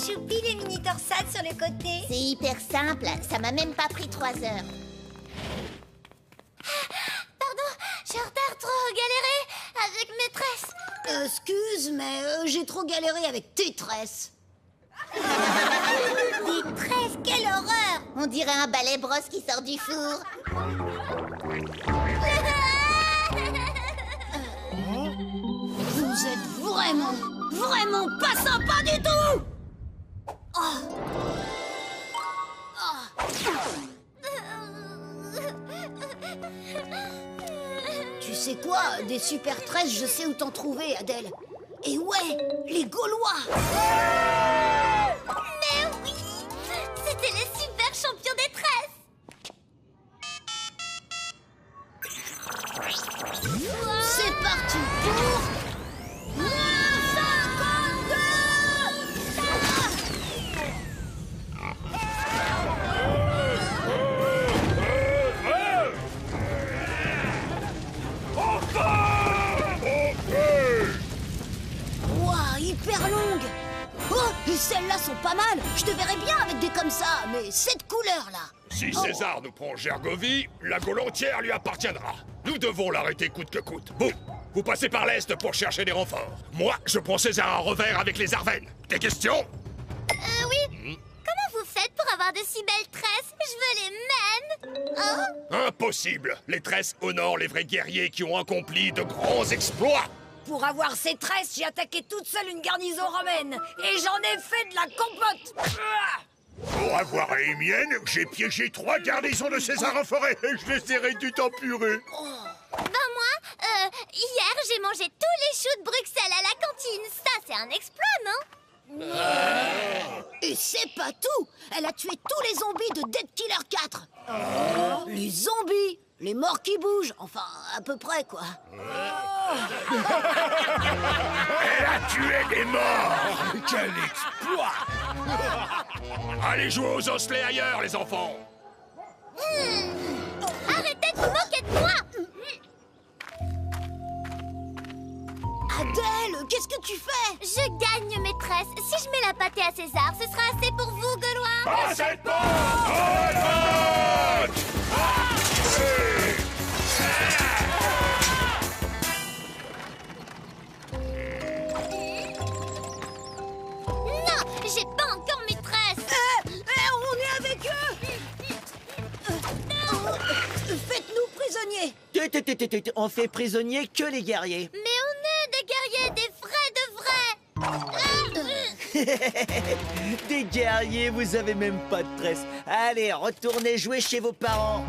choupi les mini torsades sur les côtés. C'est hyper simple, ça m'a même pas pris 3 heures. Pardon, j'ai en retard, trop galéré avec mes tresses. Excuse, mais j'ai trop galéré avec tes tresses. Des tresses, quelle horreur! On dirait un balai brosse qui sort du four. Vous êtes vraiment pas sympa du tout! Tu sais quoi? Des super tresses, je sais où t'en trouver, Adèle. Et ouais, les Gaulois! Mais oui, c'était les super champions des tresses. C'est parti pour... Ouah, hyper longue! Oh, et celles-là sont pas mal! Je te verrais bien avec des comme ça, mais cette couleur-là! Si César nous prend Gergovie, la Gaule entière lui appartiendra. Nous devons l'arrêter coûte que coûte. Vous passez par l'Est pour chercher des renforts. Moi, je prends César à revers avec les Arvennes. Des questions? Oui. Comment vous faites pour avoir de si belles tresses? Je veux les mêmes. Oh, Impossible. Les tresses honorent les vrais guerriers qui ont accompli de grands exploits. Pour avoir ces tresses, j'ai attaqué toute seule une garnison romaine. Et j'en ai fait de la compote. Pour avoir les miennes, j'ai piégé 3 garnisons de César en forêt et je les ai réduites en purée. ben moi, hier j'ai mangé tous les choux de Bruxelles à la cantine. Ça, c'est un exploit, non? Et c'est pas tout. Elle a tué tous les zombies de Dead Killer 4. Les zombies, les morts qui bougent, enfin à peu près quoi. Elle a tué des morts. Quel exploit. Allez jouer aux osselets ailleurs, les enfants. Arrêtez de vous moquer de moi. Adèle, qu'est-ce que tu fais? Je gagne mes tresses. Si je mets la pâtée à César, ce sera assez pour vous, Gaulois. Pas cette porte. Non, j'ai pas encore mes tresses. On est avec eux. Faites-nous prisonniers. On fait prisonnier que les guerriers. Mais on est des guerriers, des vrais de vrais. Des guerriers, vous avez même pas de tresse. Allez, retournez jouer chez vos parents.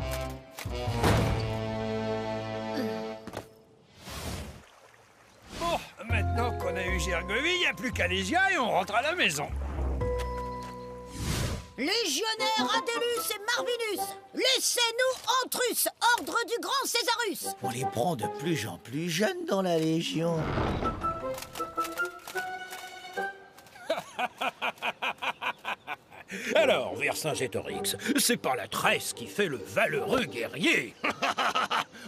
Bon, maintenant qu'on a eu Gergovie, il n'y a plus qu'Alésia et on rentre à la maison. Légionnaires Adélus et Marvinus, laissez-nous Antrus, ordre du grand Césarus. On les prend de plus en plus jeunes dans la Légion. Alors, Vercingétorix, c'est pas la tresse qui fait le valeureux guerrier.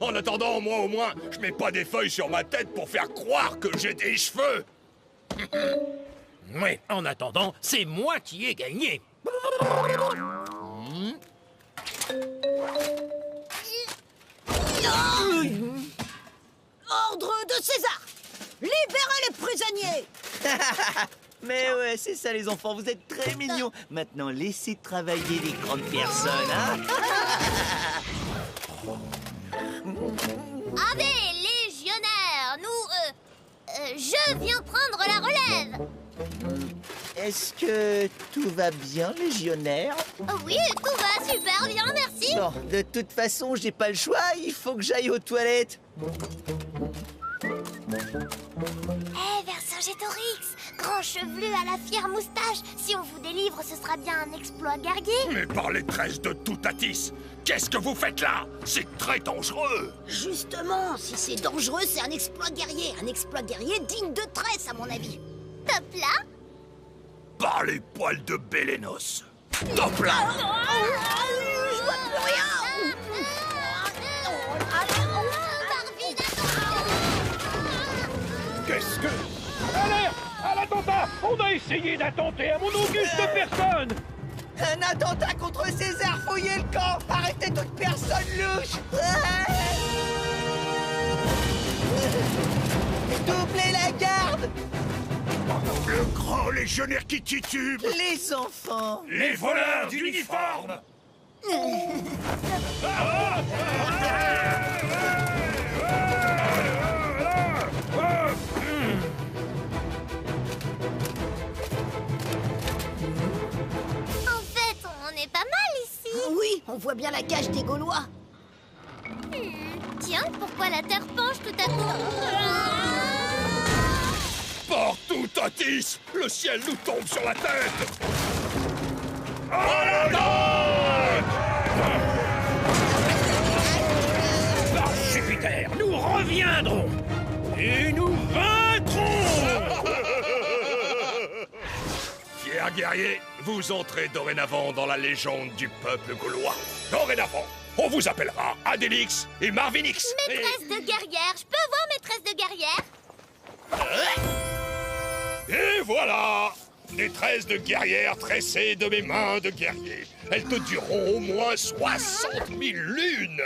En attendant, moi au moins, je mets pas des feuilles sur ma tête pour faire croire que j'ai des cheveux. Oui, en attendant, c'est moi qui ai gagné. Ordre de César, libérez les prisonniers. Mais ouais, c'est ça les enfants, vous êtes très mignons. Maintenant, laissez travailler les grandes personnes, hein. Allez, légionnaires, je viens prendre la relève. Est-ce que tout va bien, légionnaire? Oh oui, tout va super bien, merci. Bon, de toute façon, j'ai pas le choix, il faut que j'aille aux toilettes. Vercingétorix, grand chevelu à la fière moustache, si on vous délivre, ce sera bien un exploit guerrier. Mais par les tresses de Toutatis, qu'est-ce que vous faites là? C'est très dangereux. Justement, si c'est dangereux, c'est un exploit guerrier digne de tresse à mon avis. Top là. Par les poils de Bélénos. Top là. Je vois plus rien. Qu'est-ce que... Allez, à la attentat! On a essayé d'attenter à mon auguste personne! Un attentat contre César, fouillez le camp! Arrêtez toute personne louche! Doublez la garde! Le grand légionnaire qui titube! Les enfants! Les voleurs d'uniforme! En fait, on est pas mal ici. Oui, on voit bien la cage des Gaulois. Tiens, pourquoi la terre penche tout à coup? Partout, Otis! Le ciel nous tombe sur la tête! À l'attaque! Par Jupiter, nous reviendrons! Et nous vaincrons! Fiers guerriers, vous entrez dorénavant dans la légende du peuple gaulois. Dorénavant, on vous appellera Adélix et Marvinix. Maîtresse de guerrière, je peux voir maîtresse de guerrière? Et voilà! Des tresses de guerrières tressées de mes mains de guerrier. Elles te dureront au moins 60 000 lunes.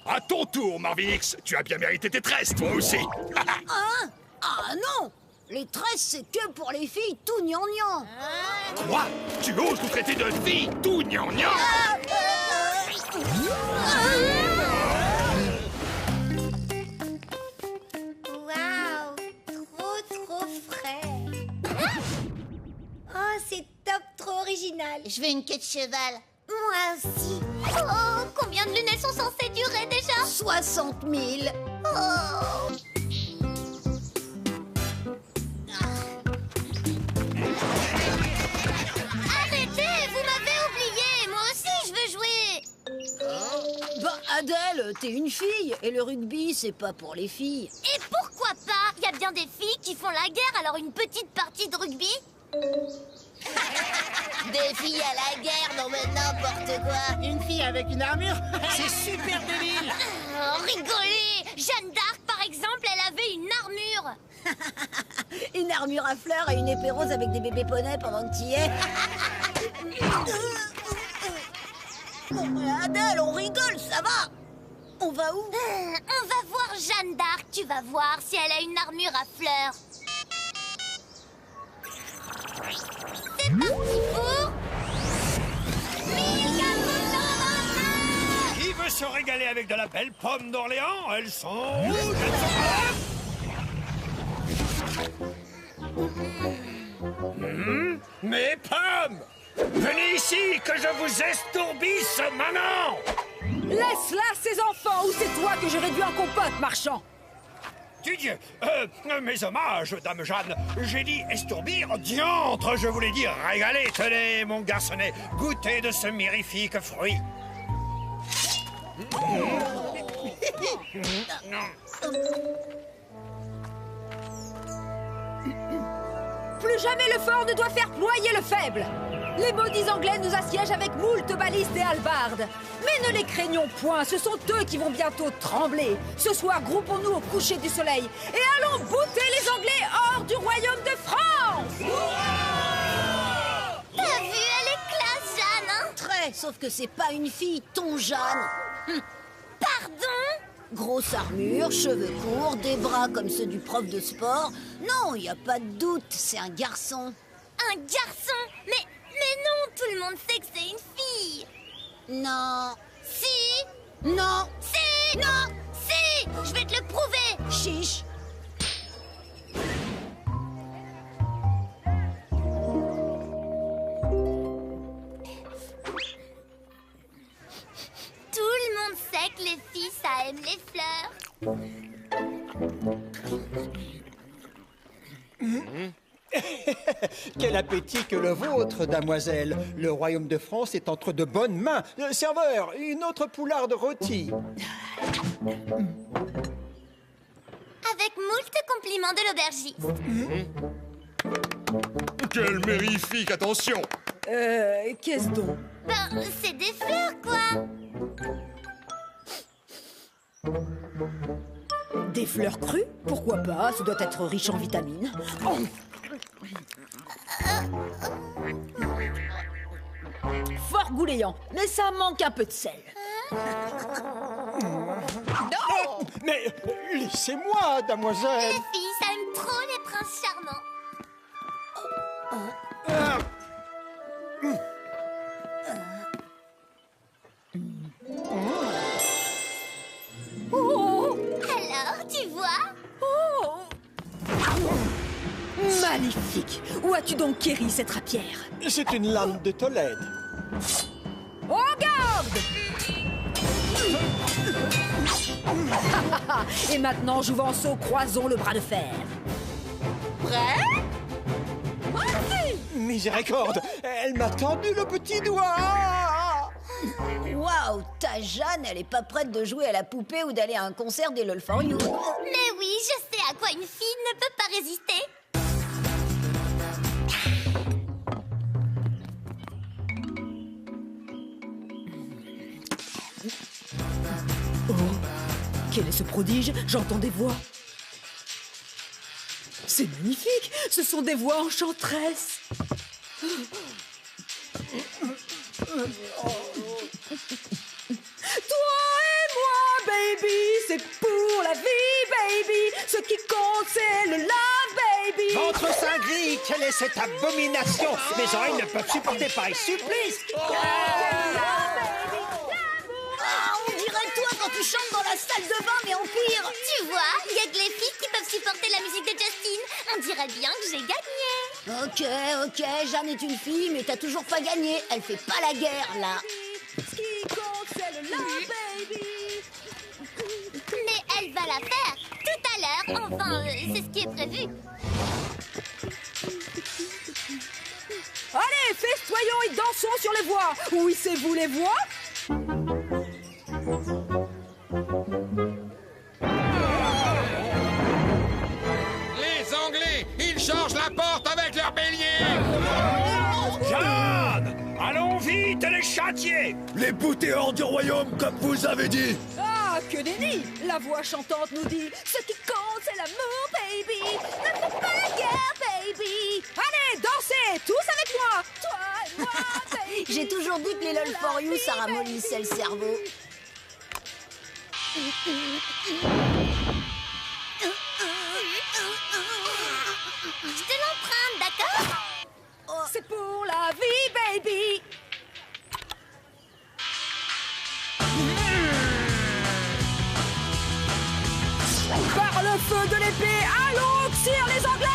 À ton tour, Marvinix, tu as bien mérité tes tresses, toi aussi. Hein? Ah non! Les tresses, c'est que pour les filles tout gnangnan. Quoi? Tu oses nous traiter de fille tout gnangnan? Waouh, trop frais. Oh, c'est top, trop original. Je veux une queue de cheval. Moi aussi. Oh, combien de lunes elles sont censées durer déjà? 60 000. Oh. Arrêtez, vous m'avez oublié. Moi aussi, je veux jouer. Bah, Adèle, t'es une fille, et le rugby, c'est pas pour les filles. Et pourquoi pas? Il y a bien des filles qui font la guerre, alors une petite partie de rugby? Des filles à la guerre, non mais n'importe quoi. Une fille avec une armure? C'est super débile! Oh, rigolez! Jeanne d'Arc, par exemple, elle avait une armure. Une armure à fleurs et une épée rose avec des bébés poneys pendant que t'y es. Adèle, on rigole, ça va? On va où? On va voir Jeanne d'Arc, tu vas voir si elle a une armure à fleurs. C'est parti pour... 1425! Qui veut se régaler avec de la belle pomme d'Orléans? Elles sont rouges, elles sont malades. Mes pommes! Venez ici, que je vous estourbisse maintenant! Laisse-là ces enfants, ou c'est toi que je réduis en compote, marchand! Dieu, mes hommages, dame Jeanne. J'ai dit estourbir, diantre, je voulais dire régaler. Tenez, mon garçonnet, goûtez de ce mirifique fruit. Plus jamais le fort ne doit faire ployer le faible. Les maudits Anglais nous assiègent avec moult balistes et hallebardes. Mais ne les craignons point, ce sont eux qui vont bientôt trembler. Ce soir, groupons-nous au coucher du soleil et allons bouter les Anglais hors du royaume de France. T'as vu, elle est classe, Jeanne, hein? Très, sauf que c'est pas une fille, ton Jeanne. Pardon? Grosse armure, cheveux courts, des bras comme ceux du prof de sport. Non, y a pas de doute, c'est un garçon. Un garçon? Mais non, tout le monde sait que c'est une fille. Non. Si? Non. Si? Non? Si? Je vais te le prouver. Chiche. Tout le monde sait que les filles, ça aime les fleurs. Quel appétit que le vôtre, damoiselle. Le royaume de France est entre de bonnes mains. Serveur, une autre poularde rôtie. Avec moult compliments de l'aubergiste. Quelle mérifique attention! Qu'est-ce donc? Ben, c'est des fleurs, quoi. Des fleurs crues? Pourquoi pas? Ça doit être riche en vitamines. Oh. Fort gouléant, mais ça manque un peu de sel. Mais laissez-moi, Les damoiselle. filles, ça aime trop les princes charmants. Oh. Alors, tu vois? Oh. Magnifique! Où as-tu donc quéri cette rapière? C'est une lame de Tolède. En garde! Et maintenant, Jouvenceau, croisons le bras de fer. Prêt? Parti! Miséricorde, elle m'a tendu le petit doigt. Waouh, ta Jeanne, elle est pas prête de jouer à la poupée ou d'aller à un concert des LOL for You. Mais oui, je sais à quoi une fille ne peut pas résister. Quel est ce prodige? J'entends des voix. C'est magnifique! Ce sont des voix enchanteresses. Toi et moi, baby, c'est pour la vie, baby. Ce qui compte, c'est le love, baby. Ventre saint gris, quelle est cette abomination? Mes oreilles ne peuvent supporter pareil supplice. On dirait toi quand tu chantes dans la salle de bain, mais en pire. Tu vois, il y a que les filles qui peuvent supporter la musique de Justin. On dirait bien que j'ai gagné. Ok, Jeanne est une fille, mais t'as toujours pas gagné. Elle fait pas la guerre, là. Ce qui compte, c'est le love, baby. Mais elle va la faire tout à l'heure. Enfin, c'est ce qui est prévu. Allez, festoyons et dansons sur les voies. Oui, c'est vous les voix? Les Anglais, ils changent la porte avec leur bélier. Jeanne, allons vite les châtier. Les bouter hors du royaume, comme vous avez dit. Ah, que nenni! La voix chantante nous dit ce qui compte, c'est l'amour, baby. Ne fais pas la guerre, baby. Allez, dansez, tous avec moi. Toi et moi, baby. J'ai toujours dit que les LOL for You, ça ramollissait le cerveau. Je te l'emprunte, d'accord? C'est pour la vie, baby. Par le feu de l'épée, allons oxyre les Anglais!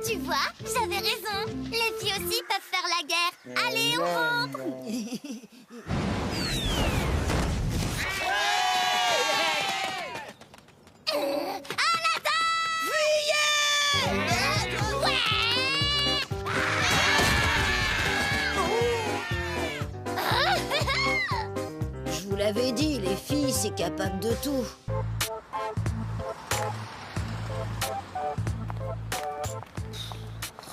Tu vois, j'avais raison. Les filles aussi peuvent faire la guerre. Allez, on rentre. Je vous l'avais dit, les filles, c'est capable de tout.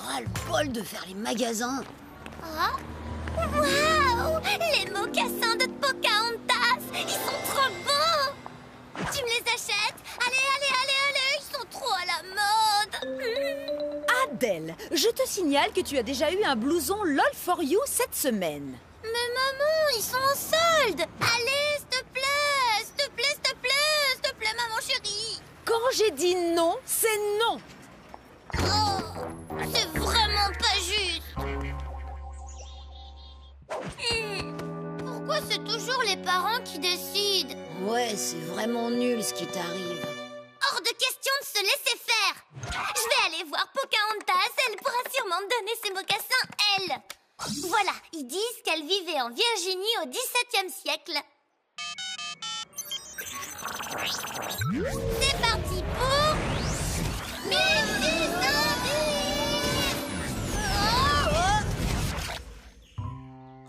Ras le bol de faire les magasins. Oh. Waouh! Les mocassins de Pocahontas! Ils sont trop beaux! Tu me les achètes? Allez, allez, allez, allez! Ils sont trop à la mode! Adèle, je te signale que tu as déjà eu un blouson LOL for You cette semaine. Mais maman, ils sont en solde! Allez, s'il te plaît! S'il te plaît, s'il te plaît! S'il te plaît, maman chérie! Quand j'ai dit non, c'est non. Oh, c'est vraiment pas juste! Pourquoi c'est toujours les parents qui décident? Ouais, c'est vraiment nul ce qui t'arrive. Hors de question de se laisser faire! Je vais aller voir Pocahontas, elle pourra sûrement me donner ses mocassins, elle! Voilà, ils disent qu'elle vivait en Virginie au XVIIe siècle. C'est parti pour...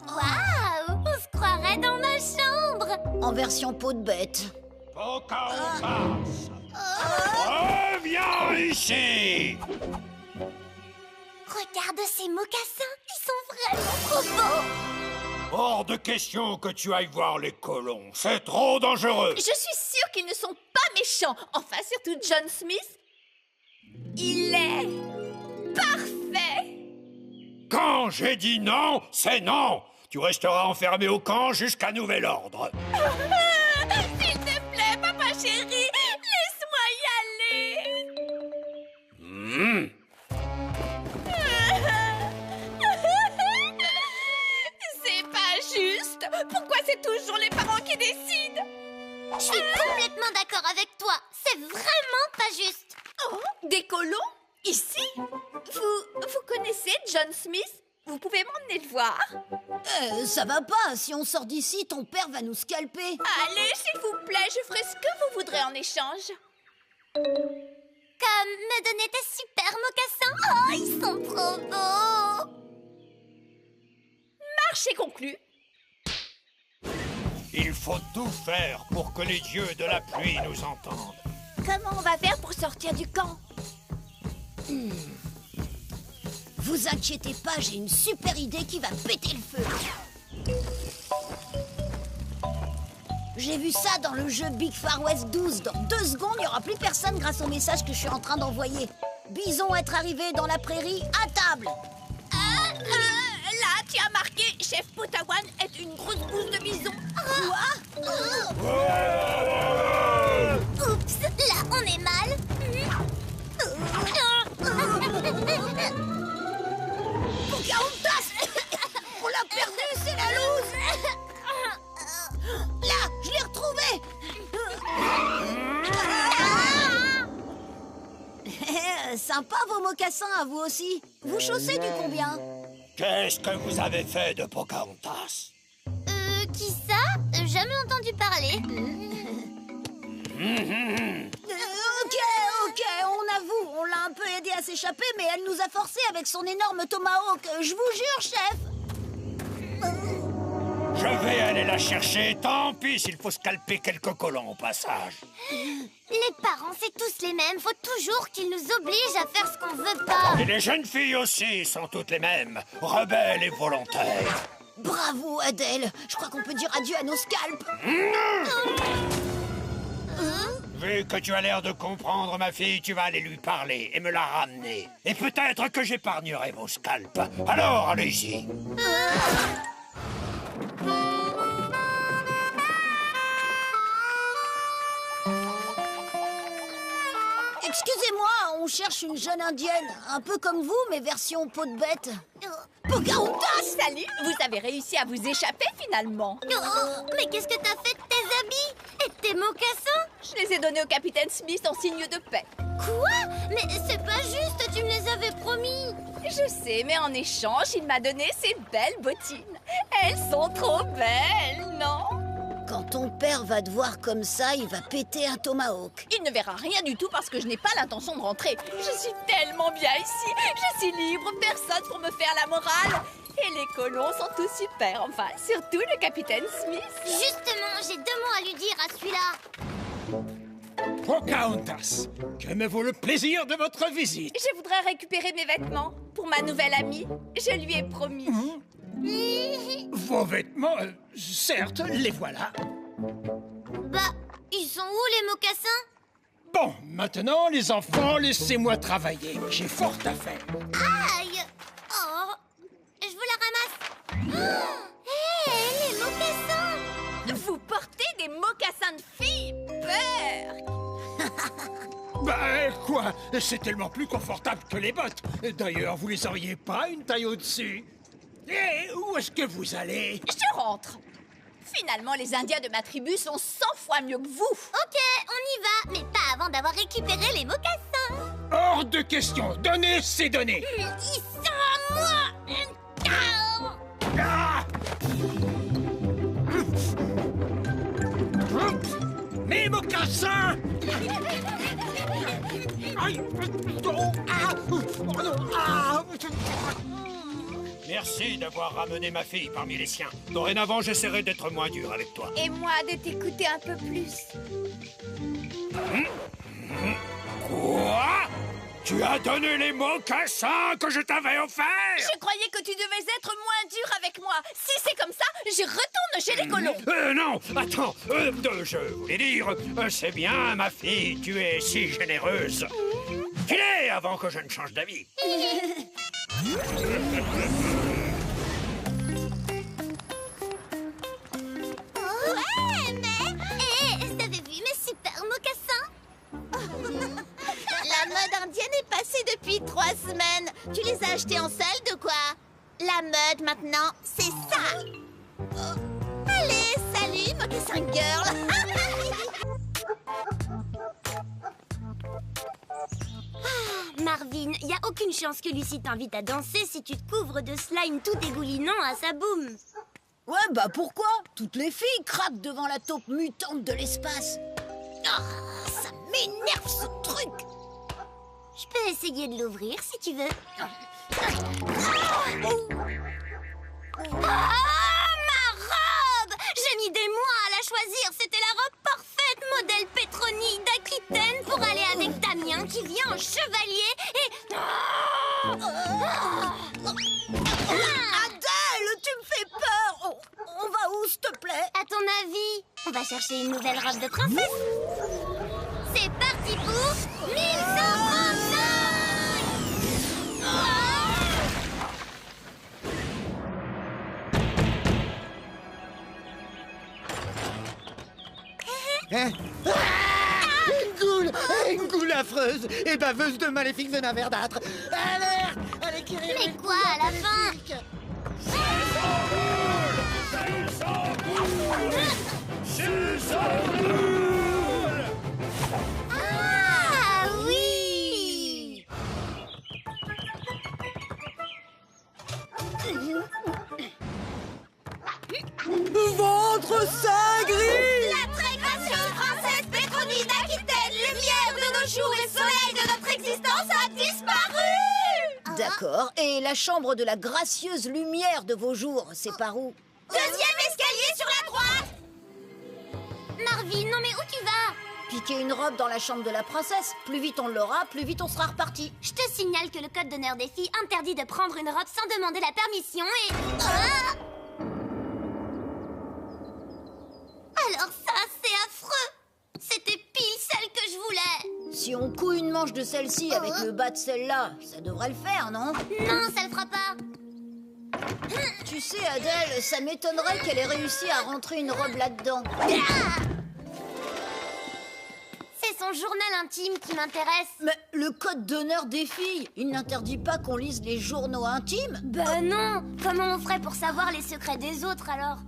Waouh! On se croirait dans ma chambre! En version peau de bête. Pocahontas, reviens ici. Regarde ces mocassins! Ils sont vraiment trop beaux! Hors de question que tu ailles voir les colons. C'est trop dangereux. Je suis sûre qu'ils ne sont pas méchants. Enfin, surtout John Smith. Il est... parfait. Quand j'ai dit non, c'est non. Tu resteras enfermé au camp jusqu'à nouvel ordre. S'il te plaît, papa chéri, laisse-moi y aller. C'est pas juste. Pourquoi c'est toujours les parents qui décident? Je suis complètement d'accord avec toi. C'est vraiment pas juste. Oh, des colons? Ici? Vous connaissez John Smith? Vous pouvez m'emmener le voir? Ça va pas. Si on sort d'ici, ton père va nous scalper. Allez, s'il vous plaît, je ferai ce que vous voudrez en échange. Comme me donner tes super mocassins. Oh, ils sont trop beaux. Marché conclu. Il faut tout faire pour que les dieux de la pluie nous entendent. Comment on va faire pour sortir du camp? Vous inquiétez pas, j'ai une super idée qui va péter le feu. J'ai vu ça dans le jeu Big Far West 12. Dans 2 secondes, il n'y aura plus personne grâce au message que je suis en train d'envoyer. Bison être arrivé dans la prairie à table. Là, tu as marqué Chef Potawan est une grosse bouse de bison. Oups, là on est mal. Pocahontas, on l'a perdu, c'est la loose. Là, je l'ai retrouvé. Sympa vos mocassins à vous aussi. Vous chaussez du combien? Qu'est-ce que vous avez fait de Pocahontas? Qui ça? Jamais entendu parler. Ok, on avoue, on l'a un peu aidé à s'échapper, mais elle nous a forcés avec son énorme tomahawk. Je vous jure, chef. Je vais aller la chercher, tant pis s'il faut scalper quelques colons au passage. Les parents, c'est tous les mêmes. Faut toujours qu'ils nous obligent à faire ce qu'on veut pas. Et les jeunes filles aussi sont toutes les mêmes, rebelles et volontaires. Bravo, Adèle. Je crois qu'on peut dire adieu à nos scalps. Vu que tu as l'air de comprendre, ma fille, tu vas aller lui parler et me la ramener. Et peut-être que j'épargnerai vos scalps. Alors, allez-y. Excusez-moi, on cherche une jeune indienne, un peu comme vous, mais version peau de bête. Pocahontas! Salut, vous avez réussi à vous échapper finalement. Mais qu'est-ce que t'as fait de tes habits et de tes mocassins? Je les ai donnés au capitaine Smith en signe de paix. Quoi? Mais c'est pas juste, tu me les avais promis. Je sais, mais en échange, il m'a donné ces belles bottines. Elles sont trop belles, non? Quand ton père va te voir comme ça, il va péter un tomahawk. Il ne verra rien du tout parce que je n'ai pas l'intention de rentrer. Je suis tellement bien ici. Je suis libre, personne pour me faire la morale. Et les colons sont tous super, enfin, surtout le capitaine Smith. Justement, j'ai 2 mots à lui dire à celui-là. Pocahontas, que me vaut le plaisir de votre visite? Je voudrais récupérer mes vêtements pour ma nouvelle amie. Je lui ai promis. Vos vêtements, certes, les voilà. Bah, ils sont où les mocassins? Bon, maintenant, les enfants, laissez-moi travailler. J'ai fort à faire. Aïe! Oh, je vous la ramasse. Hé, les mocassins! Vous portez des mocassins de filles, peur. Bah, quoi? C'est tellement plus confortable que les bottes. D'ailleurs, vous les auriez pas une taille au-dessus? Et où est-ce que vous allez? Je rentre. Finalement, les Indiens de ma tribu sont 100 fois mieux que vous. Ok, on y va, mais pas avant d'avoir récupéré les mocassins. Hors de question. Donnez ces données. Ils sont à moi. Ah! Mais mes mocassins! Aïe! Oh, ah! Oh non! Ah! Merci d'avoir ramené ma fille parmi les siens. Dorénavant, j'essaierai d'être moins dur avec toi. Et moi, de t'écouter un peu plus. Quoi? Tu as donné les mocassins que je t'avais offerts? Je croyais que tu devais être moins dur avec moi. Si c'est comme ça, je retourne chez les colons. Non, attends, je voulais dire, c'est bien, ma fille, tu es si généreuse. Filez avant que je ne change d'avis. Ouais, mais... Hé, t'avais vu mes super mocassins? La mode indienne est passée depuis 3 semaines. Tu les as achetés en solde ou quoi? La mode maintenant, c'est ça. Allez, salut, mocassin girl. Marvin, y a aucune chance que Lucie t'invite à danser si tu te couvres de slime tout dégoulinant à sa boum. Ouais, bah pourquoi? Toutes les filles craquent devant la taupe mutante de l'espace. Ah, ça m'énerve ce truc. Je peux essayer de l'ouvrir si tu veux. Ah, ma robe! J'ai mis des mois à la choisir. C'était la robe parfaite, modèle Petroni d'Aquitaine pour aller avec Damien qui vient en chevalier et... Adèle, tu me fais peur. On va où, s'il te plaît? À ton avis, on va chercher une nouvelle robe de princesse. C'est parti pour 1135. Hein? Une goule affreuse et baveuse de maléfique venin verdâtre. Allez, Kyrill. Mais quoi à la fin? Ah oui! Votre sein gris! La très gracieuse princesse Petroni d'Aquitaine, lumière de nos jours et soleil de notre existence, a disparu! D'accord. Et la chambre de la gracieuse lumière de vos jours, c'est par où? Deuxième escalier sur la droite! Marvin, non mais où tu vas? Piquer une robe dans la chambre de la princesse. Plus vite on l'aura, plus vite on sera reparti. Je te signale que le code d'honneur des filles interdit de prendre une robe sans demander la permission et... Ah! Alors ça, c'est affreux! C'était pile celle que je voulais! Si on coud une manche de celle-ci avec le bas de celle-là, ça devrait le faire, non? Non, ça le fera pas! Tu sais, Adèle, ça m'étonnerait qu'elle ait réussi à rentrer une robe là-dedans. C'est son journal intime qui m'intéresse. Mais le code d'honneur des filles, il n'interdit pas qu'on lise les journaux intimes? Ben non! Comment on ferait pour savoir les secrets des autres alors?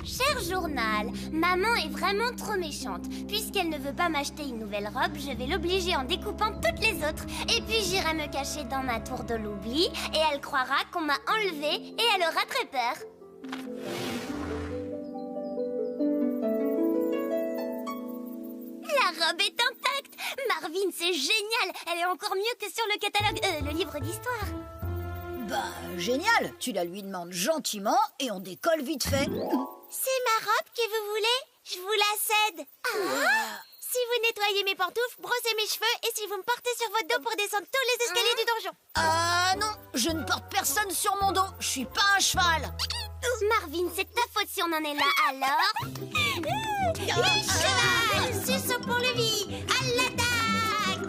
Cher journal, maman est vraiment trop méchante. Puisqu'elle ne veut pas m'acheter une nouvelle robe, je vais l'obliger en découpant toutes les autres. Et puis j'irai me cacher dans ma tour de l'oubli et elle croira qu'on m'a enlevée et elle aura très peur. La robe est intacte! Marvin, c'est génial! Elle est encore mieux que sur le catalogue, le livre d'histoire. Bah, génial. Tu la lui demandes gentiment et on décolle vite fait. C'est ma robe que vous voulez? Je vous la cède. Ah! Si vous nettoyez mes pantoufles, brossez mes cheveux et si vous me portez sur votre dos pour descendre tous les escaliers du donjon. Ah non, je ne porte personne sur mon dos. Je suis pas un cheval. Marvin, c'est ta faute si on en est là, alors. Les chevals, suceau pour le vie, à l'attaque.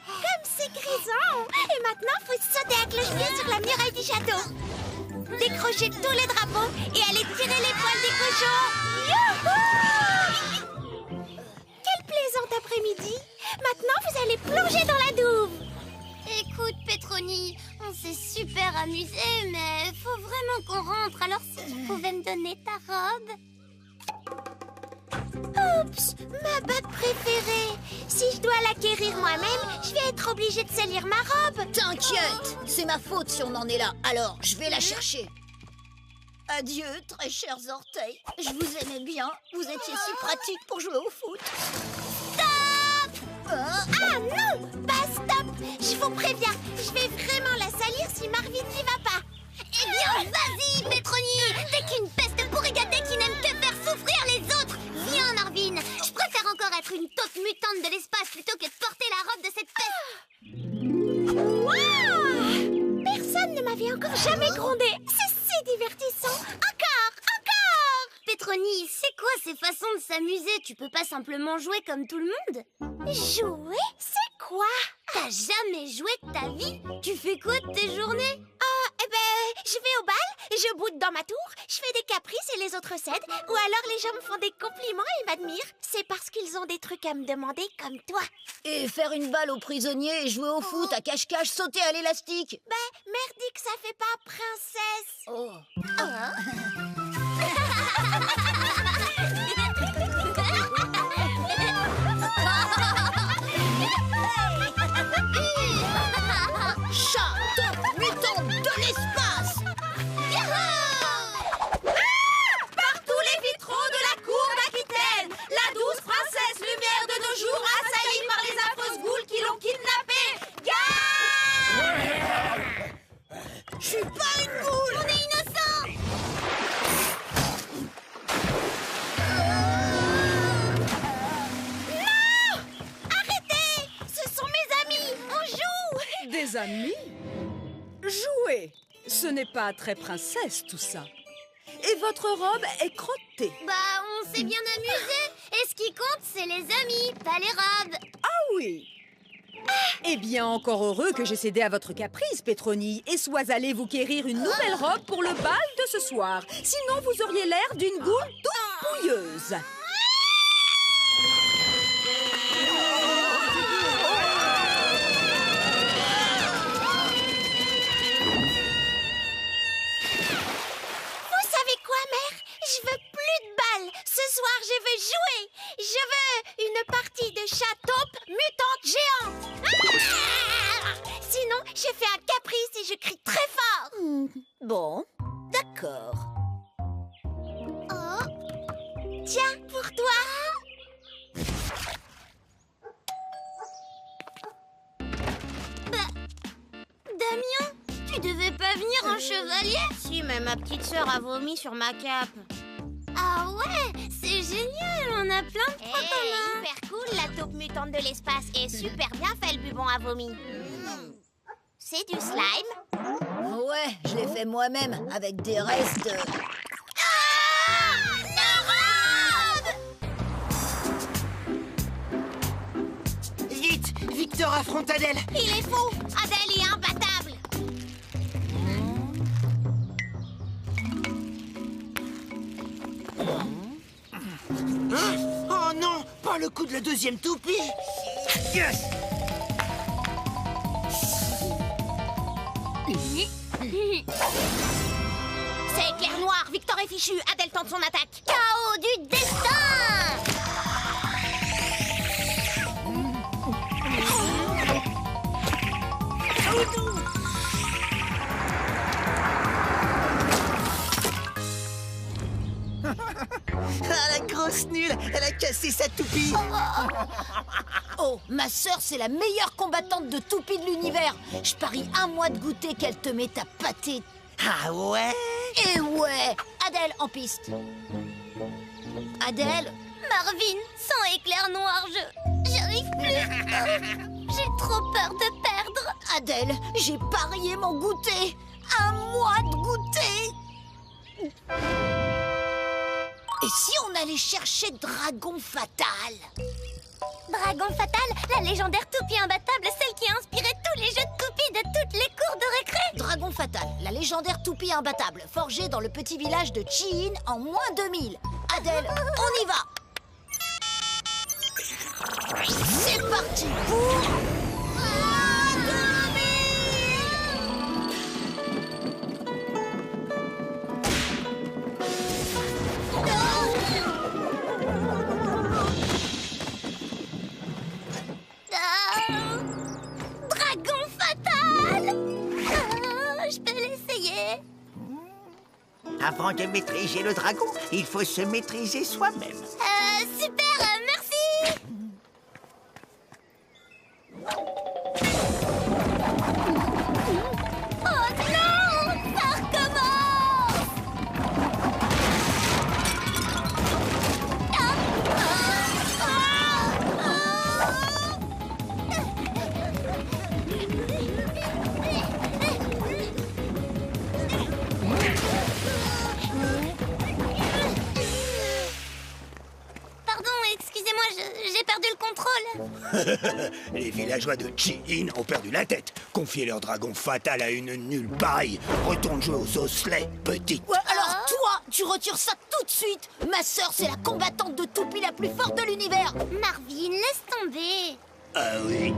Comme c'est grisant. Et maintenant, faut sauter à cloche-pied sur la muraille du château. Décrocher tous les drapeaux et aller tirer les poils des cochons. Youhou! Quel plaisant après-midi. Maintenant, vous allez plonger dans la douve. Écoute, Petroni, on s'est super amusés, mais faut vraiment qu'on rentre. Alors si tu pouvais me donner ta robe. Oups, ma bague préférée. Si je dois l'acquérir moi-même, je vais être obligée de salir ma robe. T'inquiète, c'est ma faute si on en est là. Alors, je vais la chercher. Adieu, très chers orteils. Je vous aimais bien. Vous étiez si pratiques pour jouer au foot. Stop! Ah non! Pas stop! Je vous préviens, je vais vraiment la salir si Marvin n'y va pas. Eh bien, vas-y, Pétronie! T'es qu'une peste pourrigadée qui n'aime que faire souffrir les autres! Viens, Marvin! Je préfère encore être une taupe mutante de l'espace plutôt que de porter la robe de cette peste! Wow! Personne ne m'avait encore jamais grondé. C'est si divertissant. Encore! Pétronie, c'est quoi ces façons de s'amuser? Tu peux pas simplement jouer comme tout le monde? Jouer? C'est quoi? T'as jamais joué de ta vie? Tu fais quoi de tes journées? Je vais au bal, je boude dans ma tour, je fais des caprices et les autres cèdent, ou alors les gens me font des compliments et m'admirent. C'est parce qu'ils ont des trucs à me demander comme toi. Et faire une balle aux prisonniers et jouer au foot à cache-cache, sauter à l'élastique. Merdique, ça fait pas princesse. Oh. Chat, taupe, mutante de l'espace. Par tous les vitraux de la cour d'Aquitaine, la douce princesse lumière de nos jours assaillie par les affreuses goules qui l'ont kidnappée. Je suis pas une boule. On est innocents! Non! Arrêtez! Ce sont mes amis, on joue! Des amis? Jouer, ce n'est pas très princesse tout ça. Et votre robe est crottée. Bah, on s'est bien amusé. Et ce qui compte, c'est les amis, pas les robes. Ah oui. Eh bien, encore heureux que j'ai cédé à votre caprice, Pétronie, et sois allé vous quérir une nouvelle robe pour le bal de ce soir. Sinon, vous auriez l'air d'une goule toute pouilleuse. Vous savez quoi, mère? Je veux plus de balles. Ce soir, je veux jouer. Je veux une partie de chat taupe mutante géante. Sinon, je fais un caprice et je crie très fort. Bon, d'accord. Oh, tiens, pour toi. Damien, tu devais pas venir en chevalier? Si, mais ma petite sœur a vomi sur ma cape. Ah ouais, c'est génial, on a plein de points communs. Hyper cool, la taupe mutante de l'espace. Et super bien fait, le bubon à vomi. C'est du slime. Ouais, je l'ai fait moi-même avec des restes. Vite, Victor affronte Adèle. Il est fou. Adèle est imbattable. Hein? Oh non, pas le coup de la deuxième toupie. Yes. C'est éclair noir. Victor est fichu. Adèle tente son attaque. Chaos du destin! Ah, la grosse nulle, elle a cassé sa toupie. Oh, ma sœur, c'est la meilleure combattante de toupie de l'univers. Je parie un mois de goûter qu'elle te met ta pâtée. Ah ouais? Et ouais, Adèle en piste. Adèle, Marvin, sans éclair noir, j'arrive plus. J'ai trop peur de perdre. Adèle, j'ai parié mon goûter. Un mois de goûter. Et si on allait chercher Dragon Fatal? Dragon Fatal, la légendaire toupie imbattable, celle qui a inspiré tous les jeux de toupie de toutes les cours de récré. Dragon Fatal, la légendaire toupie imbattable, forgée dans le petit village de Chiin en moins 2000. Adèle, on y va. C'est parti pour... Dragon Fatal. Je peux l'essayer. Avant de maîtriser le dragon, il faut se maîtriser soi-même. Super, merci. Oh non, ça recommence. Pardon, excusez-moi, j'ai perdu le contrôle. Les villageois de Chi-In ont perdu la tête. Confier leur dragon fatal à une nulle pareille. Retourne jouer aux osselets, petite. Ouais, alors toi, tu retires ça tout de suite. Ma sœur, c'est la combattante de toupie la plus forte de l'univers. Marvin, laisse tomber. Ah oui?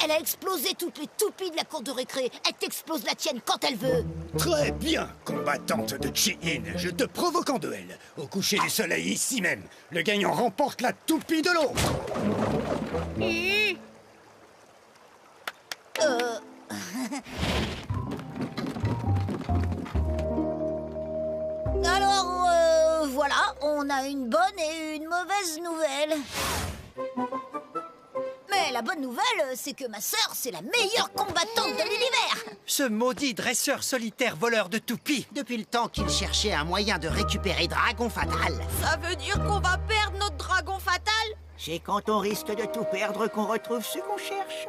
Elle a explosé toutes les toupies de la cour de récré. Elle t'explose la tienne quand elle veut. Très bien, combattante de Chi-In. Je te provoque en duel. Au coucher du soleil, ici même. Le gagnant remporte la toupie de l'autre. Alors, voilà, on a une bonne et une mauvaise nouvelle. Mais la bonne nouvelle, c'est que ma sœur, c'est la meilleure combattante de l'univers. Ce maudit dresseur solitaire voleur de toupies. Depuis le temps qu'il cherchait un moyen de récupérer Dragon Fatal. Ça veut dire qu'on va perdre notre dragon fatal? C'est quand on risque de tout perdre qu'on retrouve ce qu'on cherche.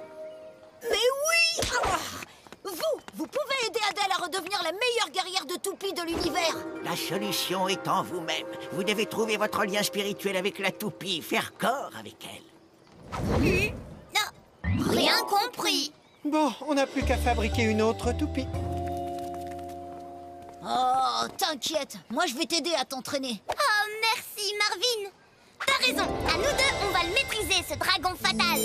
Mais oui! Vous pouvez aider Adèle à redevenir la meilleure guerrière de toupie de l'univers. La solution est en vous-même. Vous devez trouver votre lien spirituel avec la toupie, faire corps avec elle. Non, rien compris. Bon, on n'a plus qu'à fabriquer une autre toupie. Oh, t'inquiète, moi je vais t'aider à t'entraîner. Oh, merci, Marvin. T'as raison, à nous deux, on va le maîtriser, ce dragon fatal.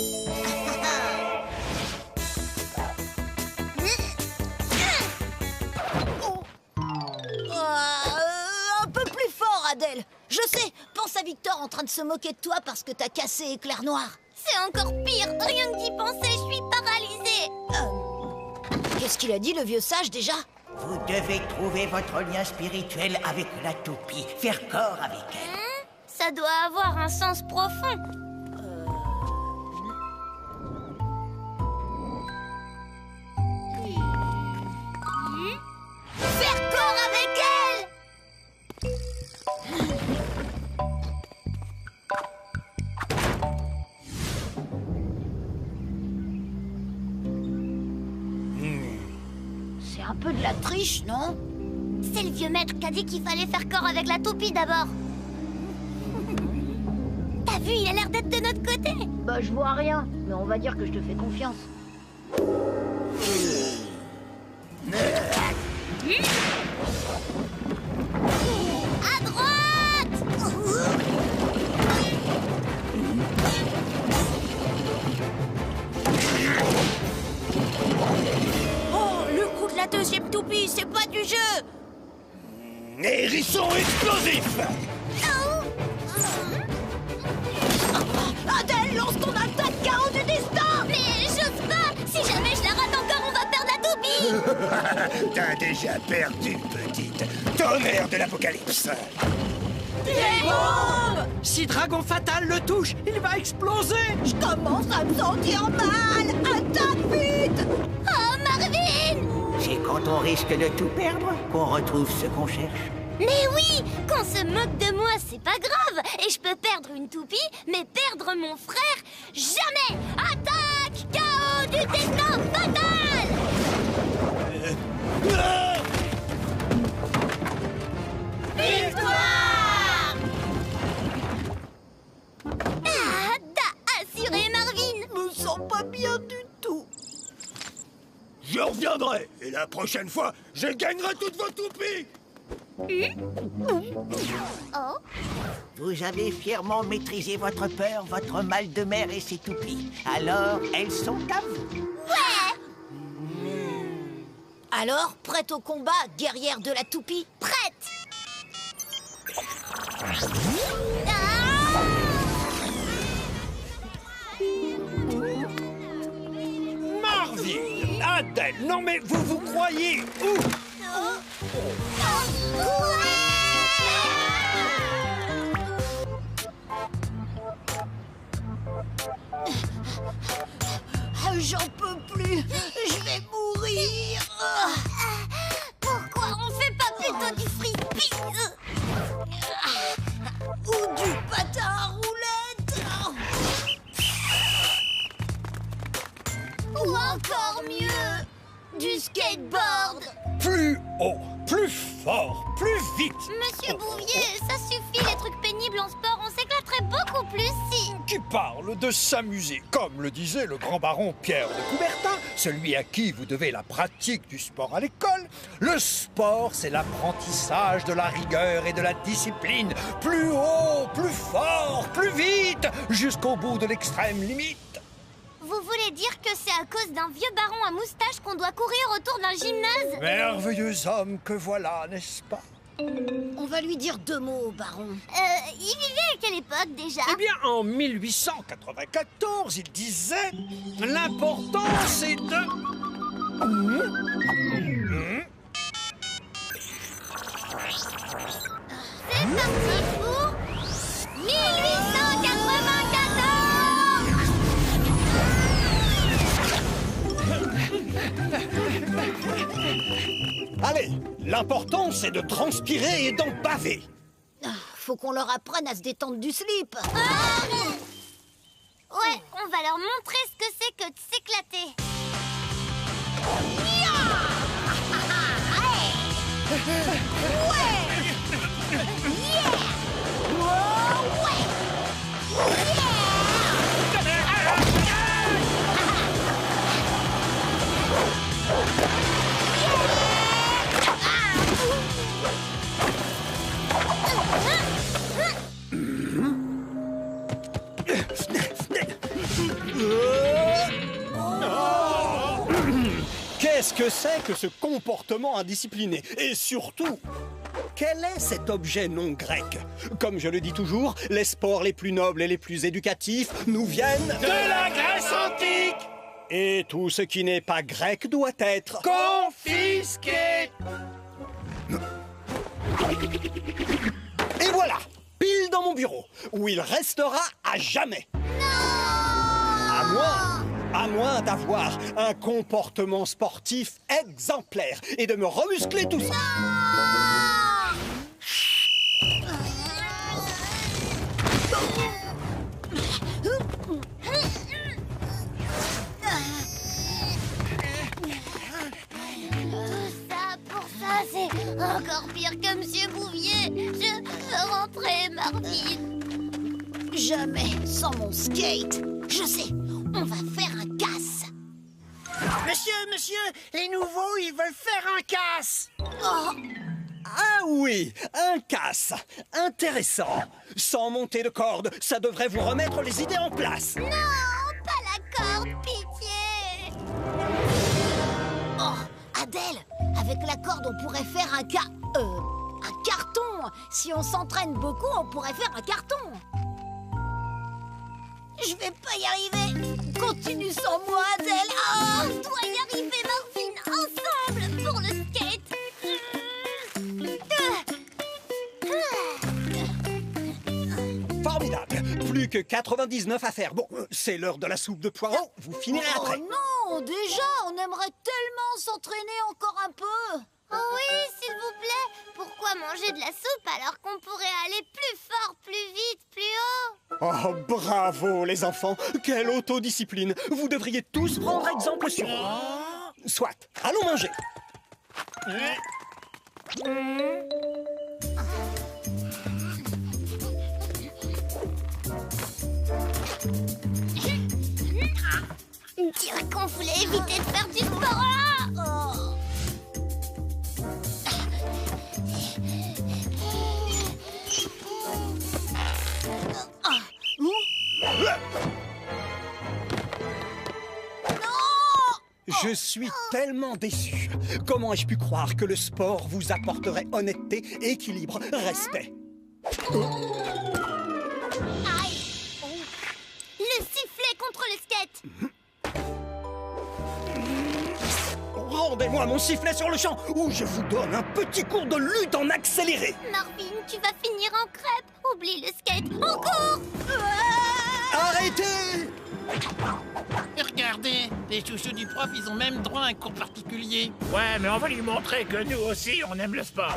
Un peu plus fort, Adèle. Je sais, pense à Victor en train de se moquer de toi parce que t'as cassé Éclair Noir. C'est encore pire, rien que d'y penser, je suis paralysée. Qu'est-ce qu'il a dit, le vieux sage, déjà? Vous devez trouver votre lien spirituel avec la toupie, faire corps avec elle. Ça doit avoir un sens profond. Faire corps avec elle! C'est un peu de la triche, non? C'est le vieux maître qui a dit qu'il fallait faire corps avec la toupie d'abord. T'as vu, il a l'air d'être de notre côté. Bah, je vois rien, mais on va dire que je te fais confiance. À droite! Oh, le coup de la deuxième toupie, c'est pas du jeu. Hérisson explosif! Adèle, lance ton attaque chaos du destin! Mais j'ose pas! Si jamais je la rate encore, on va perdre la toupie! T'as déjà perdu, petite. Tonnerre de l'apocalypse! Si Dragon Fatal le touche, il va exploser. Je commence à me sentir mal! Attaque vite! Oh, Marvin! C'est quand on risque de tout perdre qu'on retrouve ce qu'on cherche. Mais oui! Qu'on se moque de moi, c'est pas grave! Et je peux perdre une toupie, mais perdre mon frère, jamais! Attaque! Chaos du destin fatal! Victoire! Ah, t'as assuré, Marvin! Je me sens pas bien du tout. Je reviendrai, et la prochaine fois, je gagnerai toutes vos toupies! Oh? Vous avez fièrement maîtrisé votre peur, votre mal de mer et ses toupies. Alors, elles sont à vous. Ouais! Alors, prête au combat, guerrière de la toupie? Prête! Marvin, Adèle, non mais vous croyez où? J'en peux plus. Je vais mourir. Pourquoi on fait pas plutôt du frisbee? Ou du patin à roulettes. Ou encore mieux, du skateboard. Plus haut, plus fort, plus vite. Monsieur Bouvier, ça suffit les trucs pénibles en sport, on s'éclaterait beaucoup plus si... Qui parle de s'amuser, comme le disait le grand baron Pierre de Coubertin, celui à qui vous devez la pratique du sport à l'école. Le sport, c'est l'apprentissage de la rigueur et de la discipline. Plus haut, plus fort, plus vite, jusqu'au bout de l'extrême limite. Vous voulez dire que c'est à cause d'un vieux baron à moustache qu'on doit courir autour d'un gymnase? Merveilleux homme que voilà, n'est-ce pas? On va lui dire 2 mots, baron. Il vivait à quelle époque déjà? Eh bien, en 1894, il disait « L'important, c'est de... » C'est parti pour 1894. Allez, l'important, c'est de transpirer et d'en baver. Faut qu'on leur apprenne à se détendre du slip. Ouais, on va leur montrer ce que c'est que de s'éclater. Qu'est-ce que c'est que ce comportement indiscipliné? Et surtout, quel est cet objet non grec? Comme je le dis toujours, les sports les plus nobles et les plus éducatifs nous viennent De la Grèce antique. Et tout ce qui n'est pas grec doit être Confisqué. Et voilà, pile dans mon bureau, où il restera à jamais. À moins d'avoir un comportement sportif exemplaire et de me remuscler tout ça. C'est encore pire que Monsieur Bouvier. Je veux rentrer, Marvin. Jamais sans mon skate. Je sais, on va faire un casse. Monsieur, les nouveaux, ils veulent faire un casse. Oh, Ah oui, un casse. Intéressant. Sans monter de corde, ça devrait vous remettre les idées en place. Non, pas la corde, pitié. oh, Adèle, avec la corde, on pourrait faire un carton. Si on s'entraîne beaucoup, on pourrait faire un carton. Je vais pas y arriver. Continue sans moi, Adèle. On doit y arriver, Marvin, ensemble, pour le skate. Formidable. Plus que 99 à faire. Bon, c'est l'heure de la soupe de poireaux. Vous finirez après. Oh non, déjà, on aimerait tellement s'entraîner encore un peu. Oh oui, s'il vous plaît. Pourquoi manger de la soupe alors qu'on pourrait aller plus fort, plus vite, plus haut? Oh, bravo les enfants. Quelle autodiscipline. Vous devriez tous prendre exemple sur moi. Soit, allons manger. Dire qu'on voulait éviter de faire du sport. Je suis tellement déçu. Comment ai-je pu croire que le sport vous apporterait honnêteté, équilibre, respect? Aïe. Le sifflet contre le skate. Oh Rendez-moi mon sifflet sur le champ, ou je vous donne un petit cours de lutte en accéléré. Marvin, tu vas finir en crêpe. Oublie le skate. On court. Arrêtez! Et regardez, les chouchous du prof, ils ont même droit à un cours particulier. Ouais, mais on va lui montrer que nous aussi, on aime le sport.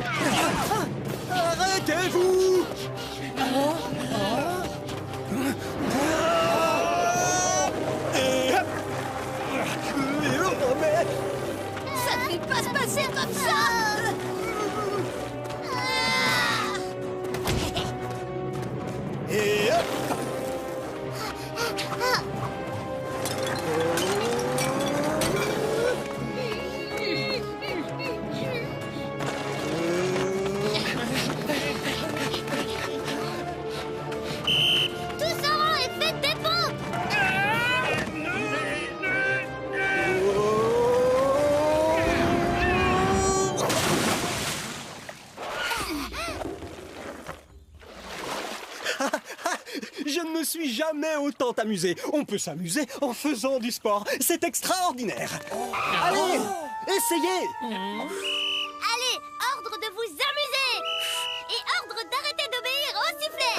Arrêtez-vous! Ça ne fait pas se passer comme ça. Et hop! Tous en rang et faites des pompes. Je ne me suis jamais autant amusé. On peut s'amuser en faisant du sport. C'est extraordinaire. Allez, essayez. Allez, ordre de vous amuser. Et ordre d'arrêter d'obéir au sifflet.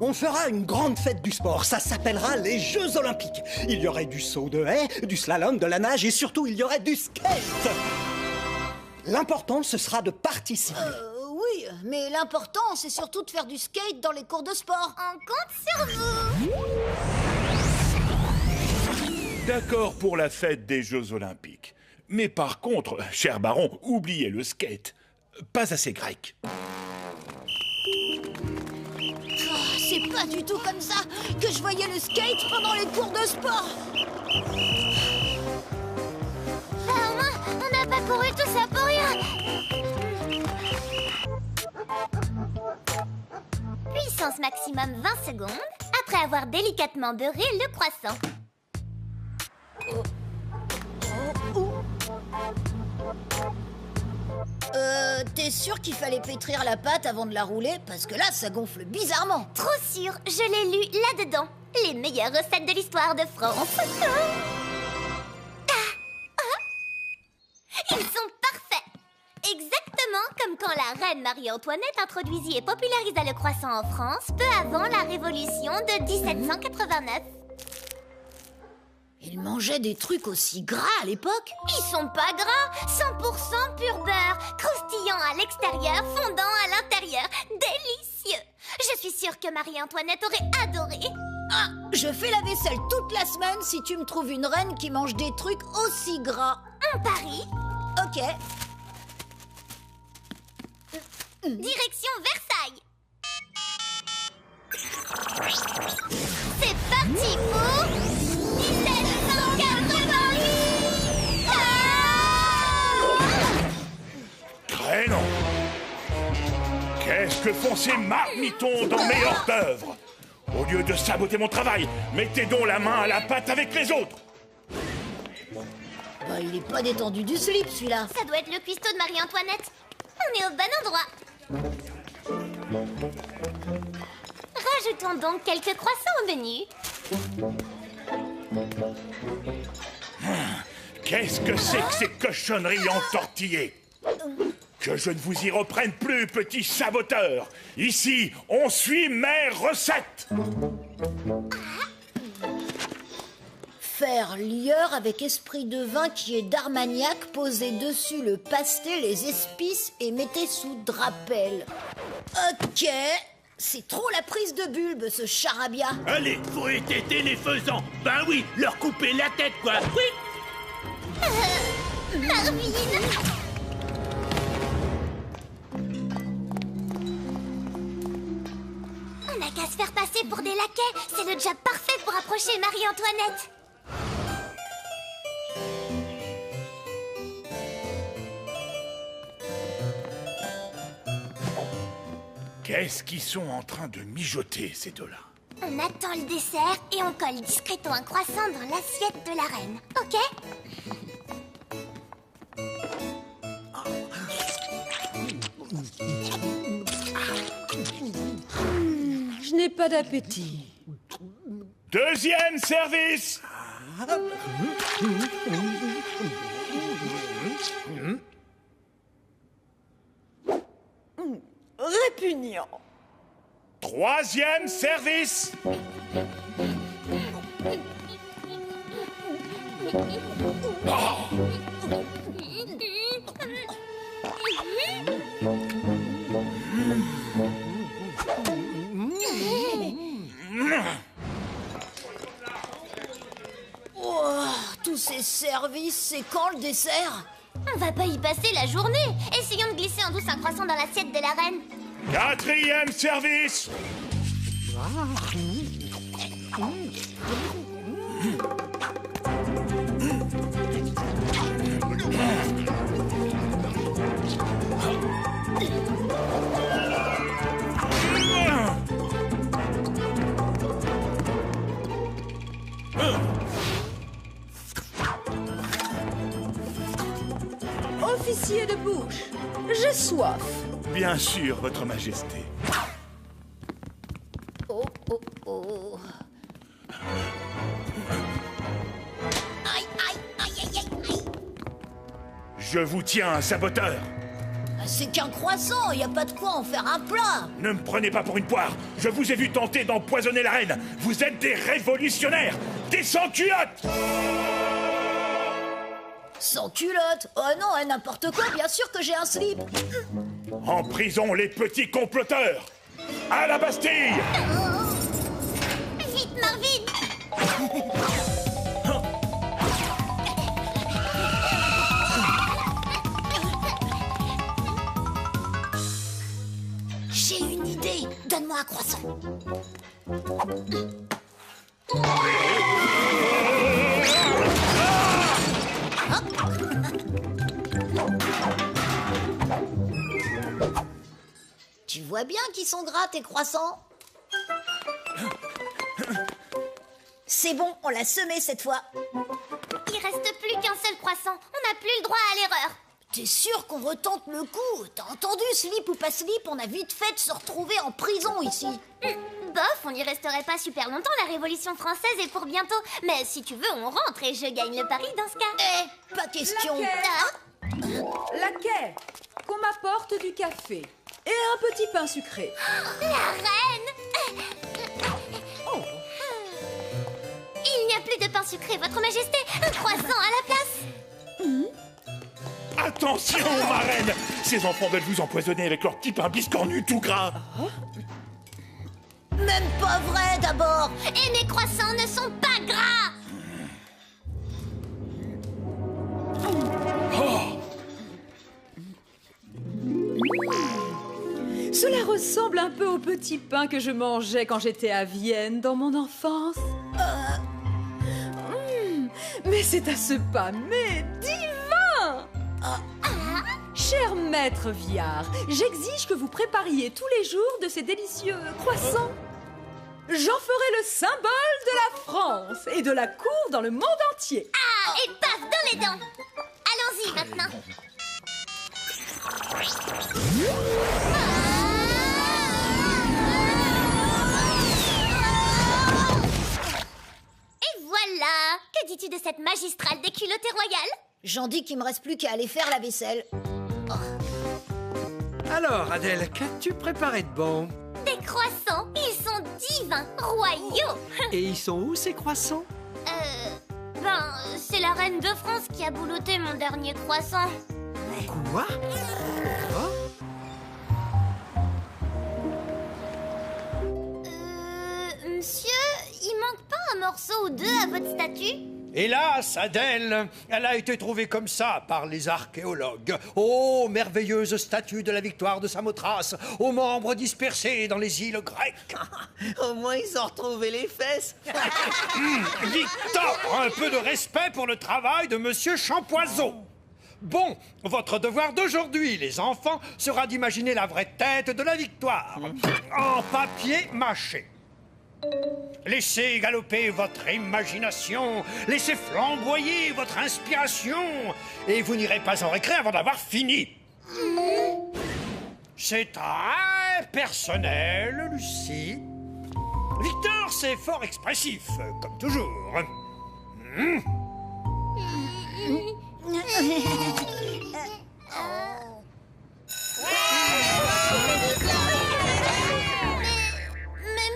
On fera une grande fête du sport. Ça s'appellera les Jeux Olympiques. Il y aurait du saut de haie, du slalom, de la nage et surtout il y aurait du skate. L'important, ce sera de participer. Oui, mais l'important, c'est surtout de faire du skate dans les cours de sport. On compte sur vous. D'accord pour la fête des Jeux Olympiques. Mais par contre, cher baron, oubliez le skate. Pas assez grec. C'est pas du tout comme ça que je voyais le skate pendant les cours de sport. Au moins, on n'a pas couru tout ça pour rien. Puissance maximum 20 secondes, après avoir délicatement beurré le croissant. T'es sûr qu'il fallait pétrir la pâte avant de la rouler? Parce que là, ça gonfle bizarrement. Trop sûr, je l'ai lu là-dedans. Les meilleures recettes de l'histoire de France. Ils sont parfaits. Exactement comme quand la reine Marie-Antoinette introduisit et popularisa le croissant en France peu avant la Révolution de 1789. Ils mangeaient des trucs aussi gras à l'époque? Ils sont pas gras, 100% pur beurre, croustillant à l'extérieur, fondant à l'intérieur. Délicieux. Je suis sûre que Marie-Antoinette aurait adoré. Ah, je fais la vaisselle toute la semaine si tu me trouves une reine qui mange des trucs aussi gras. On parie. Ok. Direction Versailles. C'est parti pour 1788. Crénon! Qu'est-ce que font ces marmitons dans mes hors-d'œuvre? Au lieu de saboter mon travail, mettez donc la main à la pâte avec les autres. Bah, il est pas détendu du slip, celui-là. Ça doit être le cuistot de Marie-Antoinette. On est au bon endroit. Rajoutons donc quelques croissants au menu. Qu'est-ce que c'est que ces cochonneries entortillées? Que je ne vous y reprenne plus, petit saboteur. Ici, on suit mes recettes. Faire lieur avec esprit de vin qui est d'Armagnac, posez dessus le pasté, les épices et mettez sous drapel. Ok, c'est trop la prise de bulbe, ce charabia. Allez, faut étêter les faisans. Ben oui, leur couper la tête, quoi. Oui. Marvin! On n'a qu'à se faire passer pour des laquais. C'est le job parfait pour approcher Marie-Antoinette. Qu'est-ce qu'ils sont en train de mijoter, ces deux-là? On attend le dessert et on colle discrètement un croissant dans l'assiette de la reine. Ok? Je n'ai pas d'appétit. Deuxième service! Répugnant. Troisième service. Oh, tous ces services, c'est quand le dessert? On va pas y passer la journée. Essayons de glisser en douce un croissant dans l'assiette de la reine. Quatrième service. Officier de bouche, j'ai soif. Bien sûr, Votre Majesté. Oh, oh, oh. Aïe, aïe, aïe, aïe, aïe, aïe. Je vous tiens un saboteur. C'est qu'un croissant, y a pas de quoi en faire un plat. Ne me prenez pas pour une poire. Je vous ai vu tenter d'empoisonner la reine. Vous êtes des révolutionnaires, des sans-culottes. Sans culotte. Oh non, n'importe quoi, bien sûr que j'ai un slip. En prison, les petits comploteurs. À la Bastille. Vite, Marvin! J'ai une idée. Donne-moi un croissant. Tu vois bien qu'ils sont gras, tes croissants? C'est bon, on l'a semé cette fois. Il reste plus qu'un seul croissant. On n'a plus le droit à l'erreur. T'es sûr qu'on retente le coup? T'as entendu, slip ou pas slip, on a vite fait de se retrouver en prison ici. Bof, on n'y resterait pas super longtemps, la Révolution française est pour bientôt. Mais si tu veux, on rentre et je gagne le pari dans ce cas. Pas question. Laquais, qu'on m'apporte du café et un petit pain sucré. La reine! Il n'y a plus de pain sucré, Votre Majesté. Un croissant à la place. Attention, ma reine. Ces enfants veulent vous empoisonner avec leur petit pain biscornu tout gras. Même pas vrai d'abord. Et mes croissants ne sont pas gras. Cela ressemble un peu au petit pain que je mangeais quand j'étais à Vienne dans mon enfance. Mais c'est à ce pas, mais divin! Cher maître Viard, j'exige que vous prépariez tous les jours de ces délicieux croissants. J'en ferai le symbole de la France et de la cour dans le monde entier. Ah, et paf dans les dents. Allons-y maintenant. Et voilà. Que dis-tu de cette magistrale déculottée royale? J'en dis qu'il me reste plus qu'à aller faire la vaisselle. Alors, Adèle, qu'as-tu préparé de bon? Des croissants, ils sont divins, royaux. Et ils sont où, ces croissants? C'est la reine de France qui a boulotté mon dernier croissant. Quoi? Monsieur, il manque pas un morceau ou deux à votre statue? Hélas, Adèle, elle a été trouvée comme ça par les archéologues. Oh, merveilleuse statue de la victoire de Samothrace, aux membres dispersés dans les îles grecques. Au moins, ils ont retrouvé les fesses. Victor, un peu de respect pour le travail de Monsieur Champoiseau. Bon, votre devoir d'aujourd'hui, les enfants, sera d'imaginer la vraie tête de la victoire. En papier mâché. Laissez galoper votre imagination, laissez flamboyer votre inspiration, et vous n'irez pas en récré avant d'avoir fini. C'est très personnel, Lucie. Victor, c'est fort expressif, comme toujours. Mais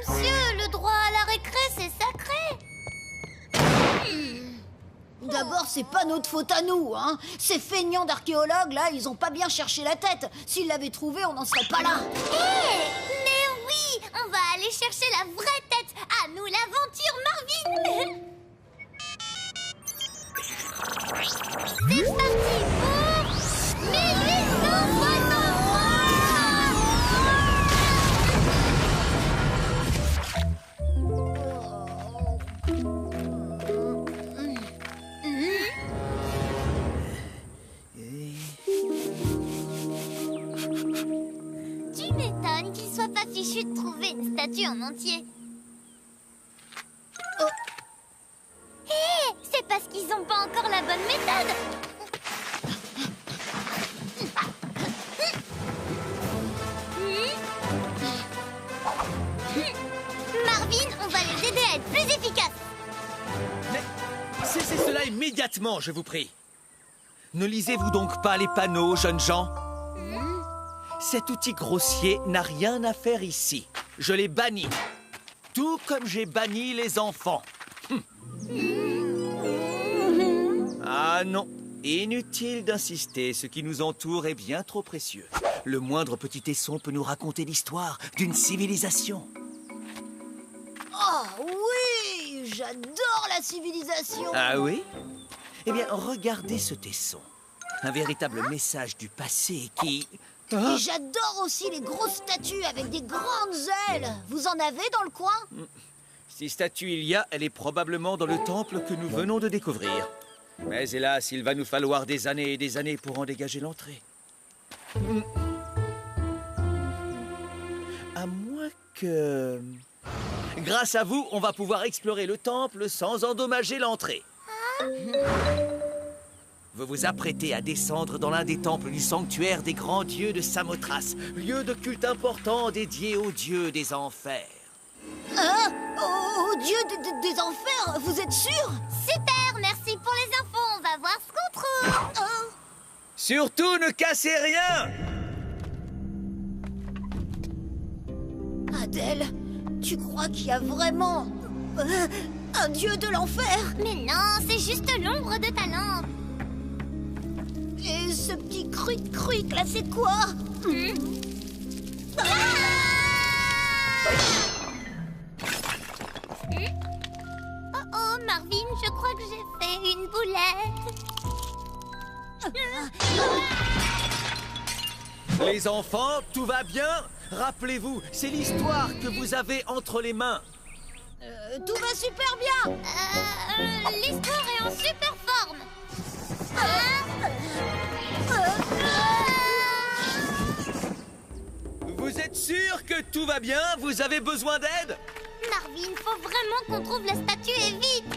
monsieur, le droit à la récré, c'est sacré. D'abord, c'est pas notre faute à nous, hein. Ces feignants d'archéologues, là, ils ont pas bien cherché la tête. S'ils l'avaient trouvé, on n'en serait pas là. Mais oui, on va aller chercher la vraie tête. À nous l'aventure, Marvin. C'est parti pour 1863. Tu m'étonnes qu'il soit pas fichu de trouver une statue en entier. Oh. Hé, c'est parce qu'ils ont pas encore la bonne méthode. Marvin, on va les aider à être plus efficaces. Mais cessez cela immédiatement, je vous prie. Ne lisez-vous donc pas les panneaux, jeunes gens? Cet outil grossier n'a rien à faire ici. Je l'ai banni. Tout comme j'ai banni les enfants. Ah non, inutile d'insister, ce qui nous entoure est bien trop précieux. Le moindre petit tesson peut nous raconter l'histoire d'une civilisation. Oh oui, j'adore la civilisation. Ah oui? Eh bien, regardez ce tesson. Un véritable message du passé qui... Et j'adore aussi les grosses statues avec des grandes ailes. Vous en avez dans le coin? Si statue il y a, elle est probablement dans le temple que nous venons de découvrir. Mais hélas, il va nous falloir des années et des années pour en dégager l'entrée. À moins que... Grâce à vous, on va pouvoir explorer le temple sans endommager l'entrée. Vous vous apprêtez à descendre dans l'un des temples du sanctuaire des grands dieux de Samothrace, lieu de culte important dédié aux dieux des enfers. Hein? Aux dieux des enfers, vous êtes sûr? Super, merci pour les infos. On va voir ce qu'on trouve. Surtout, ne cassez rien! Adèle, tu crois qu'il y a vraiment un dieu de l'enfer? Mais non, c'est juste l'ombre de ta lampe. Et ce petit cruic là, c'est quoi? Oh, Marvin, je crois que j'ai fait une boulette. Les enfants, tout va bien? Rappelez-vous, c'est l'histoire que vous avez entre les mains. Tout va super bien. L'histoire est en super forme. Vous êtes sûr que tout va bien? Vous avez besoin d'aide? Marvin, faut vraiment qu'on trouve la statue et vite.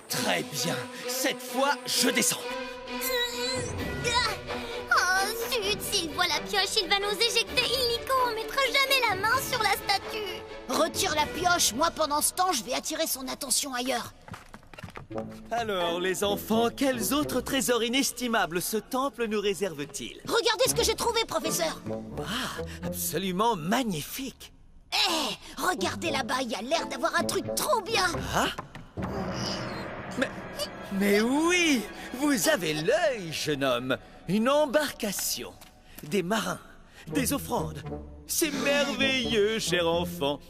Très bien. Cette fois, je descends. Oh, zut, s'il voit la pioche, il va nous éjecter illico. On mettra jamais la main sur la statue. Retire la pioche, moi pendant ce temps, je vais attirer son attention ailleurs. Alors, les enfants, quels autres trésors inestimables ce temple nous réserve-t-il? Regardez ce que j'ai trouvé, professeur. Ah, absolument magnifique. Regardez là-bas, il y a l'air d'avoir un truc trop bien. Ah? Mais oui, vous avez l'œil, jeune homme. Une embarcation, des marins, des offrandes. C'est merveilleux, cher enfant.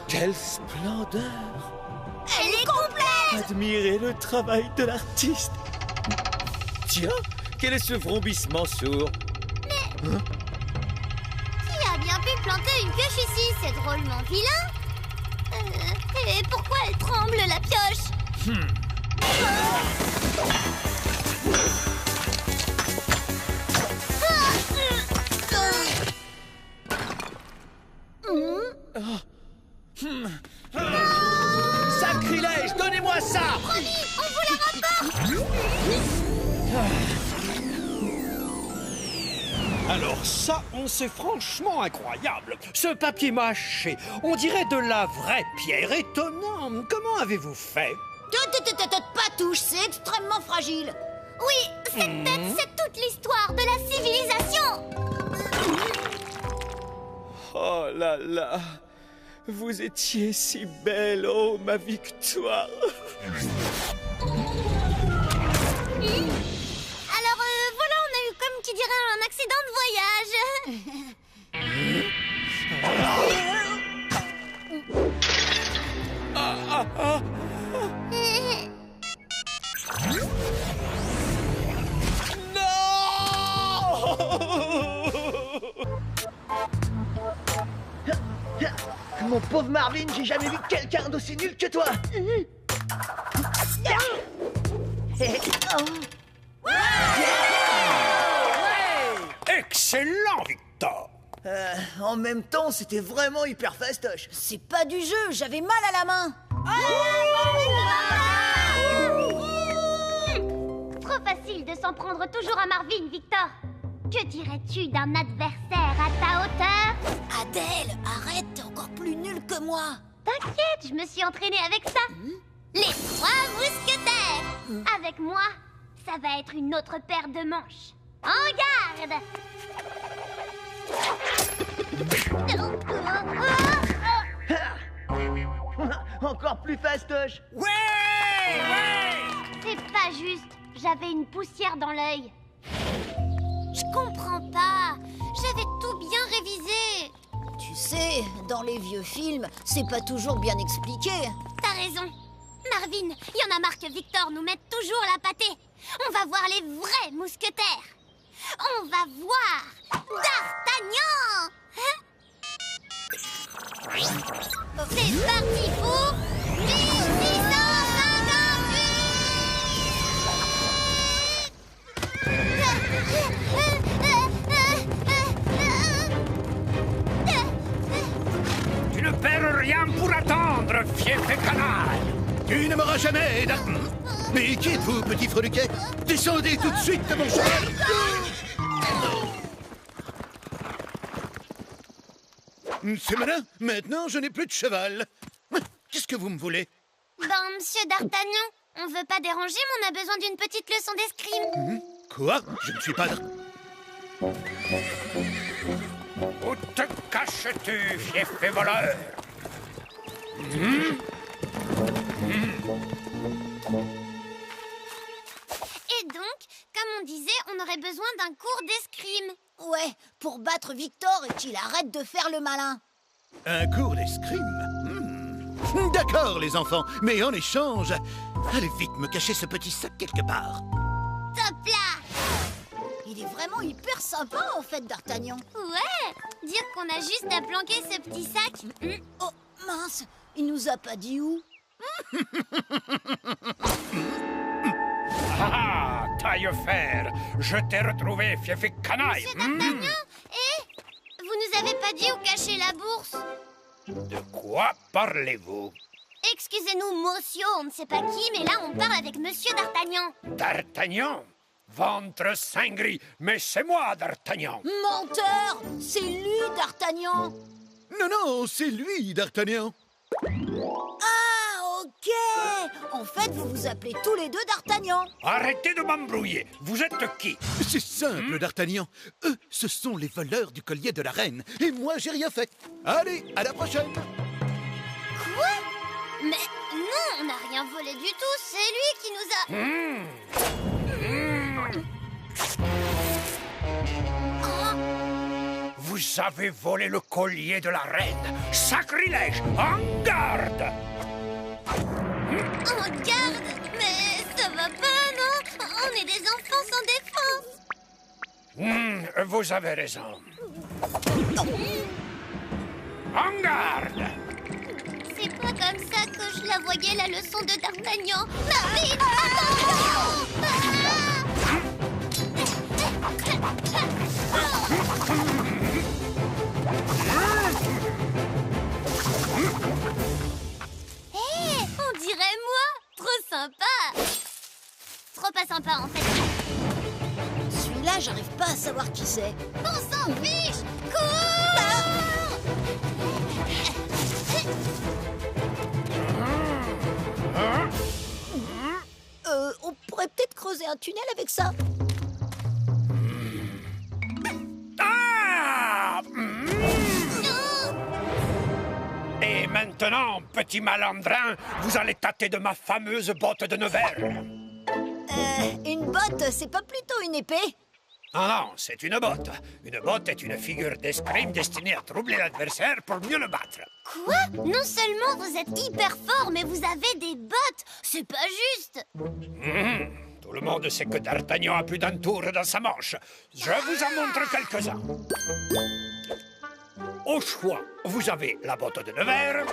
Quelle splendeur! Elle est complète! Admirez le travail de l'artiste. Tiens, quel est ce vrombissement sourd? Mais... Qui a bien pu planter une pioche ici? C'est drôlement vilain. Et pourquoi elle tremble, la pioche? Alors ça, c'est franchement incroyable. Ce papier mâché, on dirait de la vraie pierre. Étonnant. Comment avez-vous fait? Pas touche, c'est extrêmement fragile. Oui, cette tête, c'est toute l'histoire de la civilisation. Oh là là, vous étiez si belle, oh ma victoire. Alors voilà, on a eu comme qui dirait un accident de Mon pauvre Marvin, j'ai jamais vu quelqu'un d'aussi nul que toi. Excellent, Victor. En même temps, c'était vraiment hyper fastoche. C'est pas du jeu, j'avais mal à la main. Trop facile de s'en prendre toujours à Marvin, Victor. Que dirais-tu d'un adversaire à ta hauteur? Adèle, arrête, t'es encore plus nulle que moi. T'inquiète, je me suis entraînée avec ça. Les 3 mousquetaires. Avec moi, ça va être une autre paire de manches. En garde. Encore plus fastoche. C'est pas juste. J'avais une poussière dans l'œil. Je comprends pas. J'avais tout bien révisé. Tu sais, dans les vieux films, c'est pas toujours bien expliqué. T'as raison. Marvin, il y en a marre que Victor nous mette toujours la pâtée. On va voir les vrais mousquetaires. On va voir D'Artagnan. C'est parti pour 1658. Tu ne perds rien pour attendre, fief et canaille. Tu ne m'auras jamais, Mais qui êtes-vous, petit freluquet? Descendez tout de suite de mon cheval. C'est malin. Maintenant, je n'ai plus de cheval. Qu'est-ce que vous me voulez? Monsieur D'Artagnan, on veut pas déranger, mais on a besoin d'une petite leçon d'escrime. Quoi? Je ne suis pas... Où te caches-tu, fief et voleur? Et donc, comme on disait, on aurait besoin d'un cours d'escrime. Ouais, pour battre Victor et qu'il arrête de faire le malin. Un cours d'escrime? D'accord, les enfants, mais en échange, allez vite me cacher ce petit sac quelque part. Top là! Il est vraiment hyper sympa, en fait, D'Artagnan. Ouais! Dire qu'on a juste à planquer ce petit sac. Oh, mince, il nous a pas dit où. Ah, taille-fer, je t'ai retrouvé, fief et canaille. Monsieur D'Artagnan, vous nous avez pas dit où cacher la bourse? De quoi parlez-vous? Excusez-nous, monsieur, on ne sait pas qui, mais là on parle avec Monsieur D'Artagnan. D'Artagnan? Ventre saint gris, mais c'est moi, D'Artagnan. Menteur! C'est lui, D'Artagnan. Non, non, c'est lui, D'Artagnan. Ah, ok. En fait, vous vous appelez tous les deux D'Artagnan. Arrêtez de m'embrouiller. Vous êtes qui? C'est simple, D'Artagnan. Eux, ce sont les voleurs du collier de la reine. Et moi, j'ai rien fait. Allez, à la prochaine. Quoi? Mais non, on n'a rien volé du tout. C'est lui qui nous a... Vous avez volé le collier de la reine. Sacrilège! En garde! En garde? Mais ça va pas, non? On est des enfants sans défense. Vous avez raison. En garde! C'est pas comme ça que je la voyais, la leçon de D'Artagnan. Marvin, attention! On dirait moi! Trop sympa! Trop pas sympa, en fait. là, j'arrive pas à savoir qui c'est. On s'en fiche. Cours! On pourrait peut-être creuser un tunnel avec ça. Ah! Et maintenant, petit malandrin, vous allez tâter de ma fameuse botte de Nevers. Une botte, c'est pas plutôt une épée? Non, non, c'est une botte. Une botte est une figure d'escrime destinée à troubler l'adversaire pour mieux le battre. Quoi? Non seulement vous êtes hyper fort, mais vous avez des bottes. C'est pas juste. Tout le monde sait que D'Artagnan a plus d'un tour dans sa manche. Je vous en montre quelques-uns. Au choix, vous avez la botte de Nevers,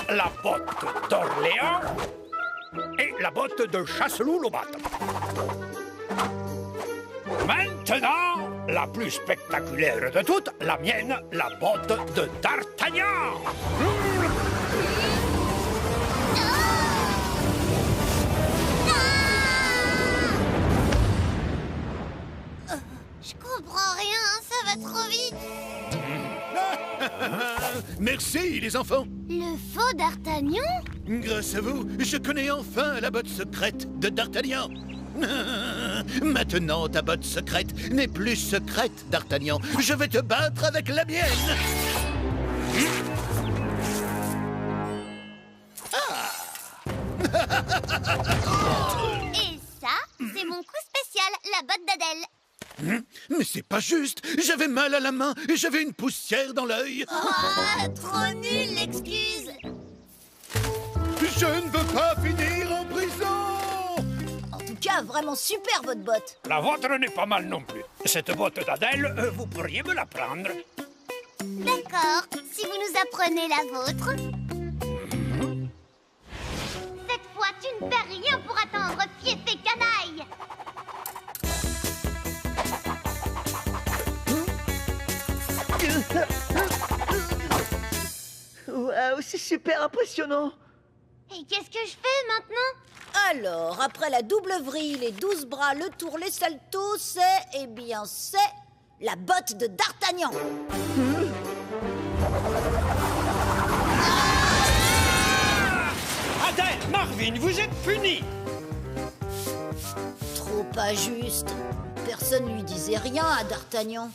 la botte d'Orléans et la botte de Chasseloup-Lobat. Maintenant, la plus spectaculaire de toutes, la mienne, la botte de D'Artagnan. Je comprends rien, ça va trop vite. Merci, les enfants. Le faux D'Artagnan? Grâce à vous, je connais enfin la botte secrète de D'Artagnan. Maintenant, ta botte secrète n'est plus secrète, D'Artagnan. Je vais te battre avec la mienne. Et ça, c'est mon coup spécial, la botte d'Adèle. Mais c'est pas juste. J'avais mal à la main et j'avais une poussière dans l'œil. Oh, trop nul l'excuse. Je ne veux pas finir en prison. En tout cas, vraiment super votre botte. La vôtre n'est pas mal non plus. Cette botte d'Adèle, vous pourriez me la prendre. D'accord, si vous nous apprenez la vôtre. Cette fois, tu ne fais rien pour attendre, fief et canaille. Waouh, c'est super impressionnant. Et qu'est-ce que je fais maintenant? Alors, après la double vrille, les 12 bras, le tour, les saltos, c'est... Eh bien, c'est... la botte de D'Artagnan. Adèle, Marvin, vous êtes punis. Trop pas juste. Personne lui disait rien à D'Artagnan.